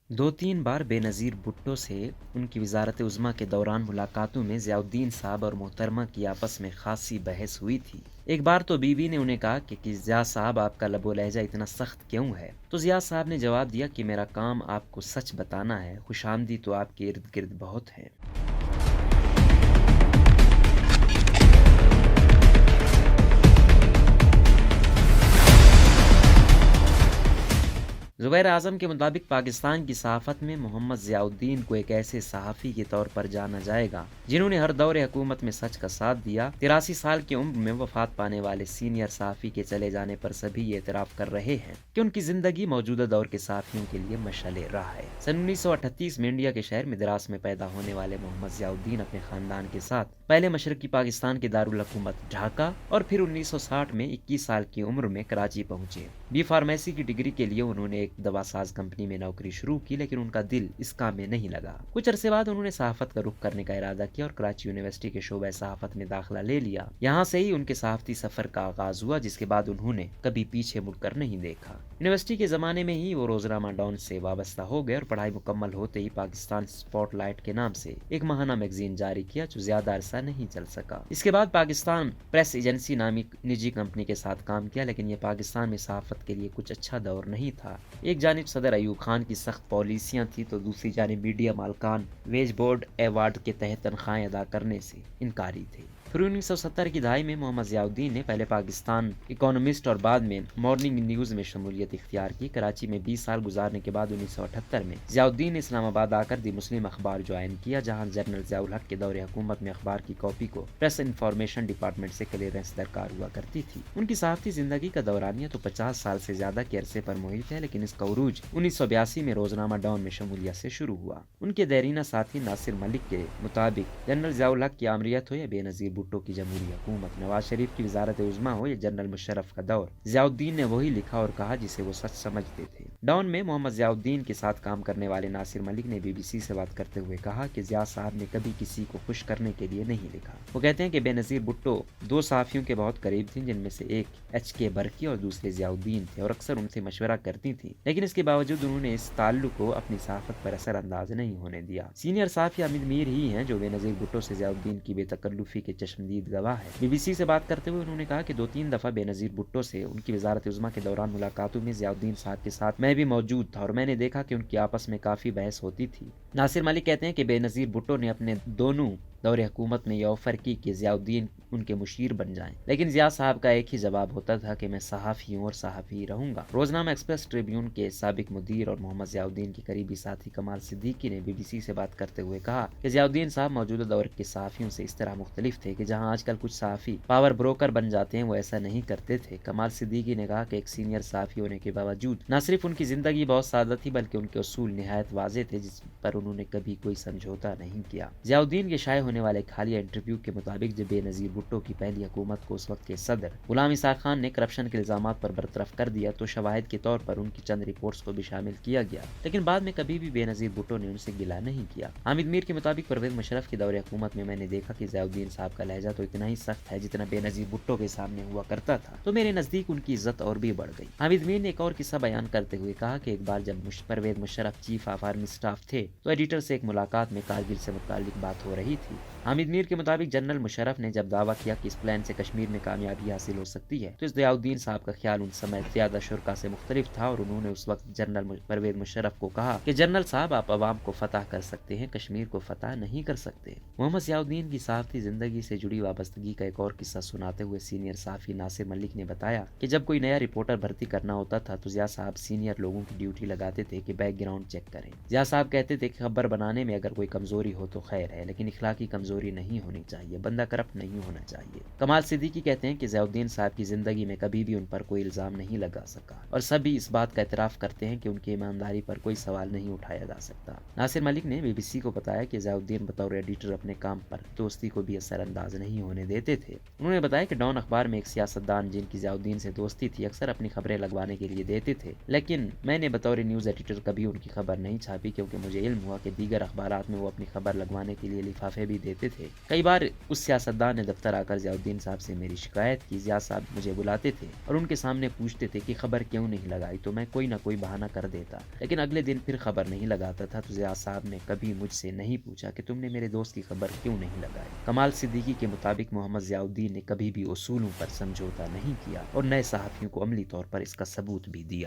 दो तीन बार बेनज़ीर भुट्टो से उनकी वज़ारत उज़्मा के दौरान मुलाकातों में ज़ियाउद्दीन साहब और मोहतरमा की आपस में ख़ासी बहस हुई थी। एक बार तो बीवी ने उन्हें कहा कि ज़िया साहब आपका लबो लहजा इतना सख्त क्यों है? तो ज़िया साहब ने जवाब दिया कि मेरा काम आपको सच बताना है, खुशामदी तो आपके इर्द गिर्द बहुत हैं। ज़ुबैर आज़म के मुताबिक पाकिस्तान की सहाफ़त में मोहम्मद ज़ियाउद्दीन को एक ऐसे सहाफ़ी के तौर पर जाना जाएगा जिन्होंने हर दौर हुकूमत में सच का साथ दिया। 83 साल की उम्र में वफ़ात पाने वाले सीनियर सहाफ़ी के चले जाने पर सभी ये एतराफ़ कर रहे हैं कि उनकी ज़िंदगी मौजूदा दौर के सहाफ़ियों के लिए मशअल राह है। सन 1938 में इंडिया के शहर मद्रास में पैदा होने वाले मोहम्मद ज़ियाउद्दीन अपने ख़ानदान के साथ पहले मशरक़ी पाकिस्तान के दारुल हुकूमत ढाका और फिर 1960 में 21 साल की उम्र में कराची पहुँचे। बी फार्मेसी की डिग्री के लिए उन्होंने एक दवासाज कंपनी में नौकरी शुरू की, लेकिन उनका दिल इस काम में नहीं लगा। कुछ अरसे बाद उन्होंने सहाफत का रुख करने का इरादा किया और कराची यूनिवर्सिटी के शोबे सहाफत में दाखिला ले लिया। यहाँ से ही उनके सहाफती सफर का आगाज हुआ, जिसके बाद उन्होंने कभी पीछे मुड़कर नहीं देखा। यूनिवर्सिटी के जमाने में ही वो रोजनामा डॉन से वाबस्ता हो गए और पढ़ाई मुकम्मल होते ही पाकिस्तान स्पॉटलाइट के नाम से एक माहाना मैगजीन जारी किया, जो ज्यादा अरसा नहीं चल सका। इसके बाद पाकिस्तान प्रेस एजेंसी नामी निजी कंपनी के साथ काम किया, लेकिन यह पाकिस्तान में सहाफत के लिए कुछ अच्छा दौर नहीं था। एक जानिब सदर अयूब खान की सख्त पॉलिसियां थी, तो दूसरी जानिब मीडिया मालकान वेज बोर्ड अवार्ड के तहत तनख्वाहें अदा करने से इनकारी थे। फिर 1970 की दहाई में मोहम्मद ज़ियाउद्दीन ने पहले पाकिस्तान इकोनॉमिस्ट और बाद में मॉर्निंग न्यूज़ में शमूलियत इख्तियार की। कराची में 20 साल गुजारने के बाद 1978 में ज़ियाउद्दीन ने इस्लामाबाद आकर दी मुस्लिम अखबार ज्वाइन किया, जहां जनरल ज़ियाउल हक के दौरे हुकूमत में अखबार की कॉपी को प्रेस इंफॉर्मेशन डिपार्टमेंट से क्लियरेंस दरकार हुआ करती थी। उनकी सहाफ़ती जिंदगी का दौरानिया तो 50 साल से ज्यादा के अरसे पर मुहित है, लेकिन इसका उरूज 1982 में रोजनामा डॉन में शमूलियत से शुरू हुआ। उनके देरीना साथी नासिर मलिक के मुताबिक जनरल ज़ियाउल हक की आमरीत हो या बेनज़ीर भुट्टो की जमहूरी हुकूमत, नवाज शरीफ की वजारत उज़्मा हो या जनरल मुशर्रफ का दौर, ज़ियाउद्दीन ने वही लिखा और कहा जिसे वो सच समझते थे। डॉन में मोहम्मद ज़ियाउद्दीन के साथ काम करने वाले नासिर मलिक ने बीबीसी से बात करते हुए कहा कि ज़िया साहब ने कभी किसी को खुश करने के लिए नहीं लिखा। वो कहते हैं कि बेनज़ीर भुट्टो दो सहाफ़ियों के बहुत करीब थी, जिनमें से एक HK बरकी और दूसरे ज़ियाउद्दीन थे, और अक्सर उनसे मशवरा करती थी, लेकिन इसके बावजूद उन्होंने इस ताल्लुक को अपनी सहाफत पर असरअंदाज नहीं होने दिया। सीनियर सहाफ़ी हामिद मीर ही हैं जो बेनज़ीर भुट्टो से ज़ियाउद्दीन की बेतकल्लुफ़ी के चश्मदीद गवाह है। बीबीसी से बात करते हुए उन्होंने कहा कि 2-3 दफ़ा बेनज़ीर भुट्टो से उनकी वज़ारत उज़्मा के दौरान मुलाकातों में ज़ियाउद्दीन साहब के साथ मैं भी मौजूद था और मैंने देखा कि उनकी आपस में काफ़ी बहस होती थी। नासिर मलिक कहते हैं कि बेनज़ीर भुट्टो ने अपने दोनों दौरे हुकूमत में यह ऑफर की कि ज़ियाउद्दीन उनके मुशीर बन जाएं, लेकिन ज़िया साहब का एक ही जवाब होता था कि मैं सहाफ़ी हूँ और सहाफ़ी रहूँगा। रोज़नामा एक्सप्रेस ट्रिब्यून के साबिक मुदीर और मोहम्मद ज़ियाउद्दीन के करीबी साथी कमाल सिद्दीकी ने बीबीसी से बात करते हुए कहा कि ज़ियाउद्दीन साहब मौजूदा दौर के सहाफ़ियों से इस तरह मुख्तलिफ थे कि जहाँ आजकल कुछ सहाफ़ी पावर ब्रोकर बन जाते हैं, वो ऐसा नहीं करते थे। कमाल सिद्दीकी ने कहा कि एक सीनियर सहाफ़ी होने के बावजूद न सिर्फ उनकी ज़िंदगी बहुत सादा थी, बल्कि उनके उसूल निहायत वाज़े थे, जिस पर उन्होंने कभी कोई समझौता नहीं किया। ज़ियाउद्दीन के शाये होने वाले हालिया इंटरव्यू के मुताबिक जब बेनज़ीर भुट्टो की पहली हुकूमत को उस वक्त के सदर गुलाम इसाक खान ने करप्शन के इल्जामात पर बरतरफ कर दिया, तो शवाहिद के तौर पर उनकी चंद रिपोर्ट्स को भी शामिल किया गया, लेकिन बाद में कभी भी बेनज़ीर भुट्टो ने उनसे गिला नहीं किया। हामिद मीर के मुताबिक परवेज़ मुशर्रफ के दौरे हुकूमत में मैंने देखा कि ज़ियाउद्दीन साहब का लहजा तो इतना ही सख्त है जितना बेनज़ीर भुट्टो के सामने हुआ करता था, तो मेरे नज़दीक उनकी इज्जत और भी बढ़ गई। हामिद मीर ने एक और किस्सा बयान करते हुए कहा कि एक बार जब Pervez Musharraf chief of army staff थे, तो एडिटर से एक मुलाकात में कारगिल से मुताल्लिक बात हो रही थी। हामिद मीर के मुताबिक जनरल मुशर्रफ ने जब दावा किया कि इस प्लान से कश्मीर में कामयाबी हासिल हो सकती है, तो इस ज़ियाउद्दीन साहब का ख्याल उन समय ज़्यादा शुरा से मुख्तलिफ था और उन्होंने उस वक्त जनरल परवेज़ मुशर्रफ को कहा कि जनरल साहब आप अवाम को फतह कर सकते हैं, कश्मीर को फतह नहीं कर सकते। मोहम्मद ज़ियाउद्दीन की सहाफ़ती ज़िंदगी से जुड़ी वाबस्तगी का एक और किस्सा सुनाते हुए सीनियर सहाफ़ी नासिर मलिक ने बताया कि जब कोई नया रिपोर्टर भर्ती करना होता था तो ज़िया साहब सीनियर लोगों की ड्यूटी लगाते थे कि बैकग्राउंड चेक करें। ज़िया साहब कहते थे कि खबर बनाने में अगर कोई कमज़ोरी हो तो खैर है, लेकिन इखलाकी कमज़ोरी नहीं होनी चाहिए, बंदा करप्ट नहीं होना चाहिए। कमाल सिद्दीकी कहते हैं कि ज़ियाउद्दीन साहब की ज़िंदगी में कभी भी उन पर कोई इल्ज़ाम नहीं लगा सका और सभी इस बात का एतराफ़ करते हैं कि उनकी ईमानदारी पर कोई सवाल नहीं उठाया जा सकता। नासिर मलिक ने बीबीसी को बताया कि ज़ियाउद्दीन बतौर एडिटर अपने काम पर दोस्ती को भी असरअंदाज नहीं होने देते थे। उन्होंने बताया कि डॉन अखबार में एक सियासतदान जिनकी ज़ियाउद्दीन से दोस्ती थी अक्सर अपनी खबरें लगवाने के लिए देते थे, लेकिन मैंने बतौर न्यूज़ एडिटर कभी उनकी खबर नहीं छापी, क्योंकि मुझे इल्म हुआ कि दीगर अखबारात में वो अपनी खबर लगवाने के लिए लिफाफे भी گواہی دیتے تھے۔ کئی بار اس سیاستدان نے دفتر آ کر ضیاء الدین صاحب سے میری شکایت کی۔ ضیاء صاحب مجھے بلاتے تھے اور ان کے سامنے پوچھتے تھے کہ خبر کیوں نہیں لگائی، تو میں کوئی نہ کوئی بہانہ کر دیتا، لیکن اگلے دن پھر خبر نہیں لگاتا تھا تو ضیاء صاحب نے کبھی مجھ سے نہیں پوچھا کہ تم نے میرے دوست کی خبر کیوں نہیں لگائی۔ کمال صدیقی کے مطابق محمد ضیاء الدین نے کبھی بھی اصولوں پر سمجھوتا نہیں کیا اور نئے صحافیوں کو عملی طور پر اس کا ثبوت بھی دیا۔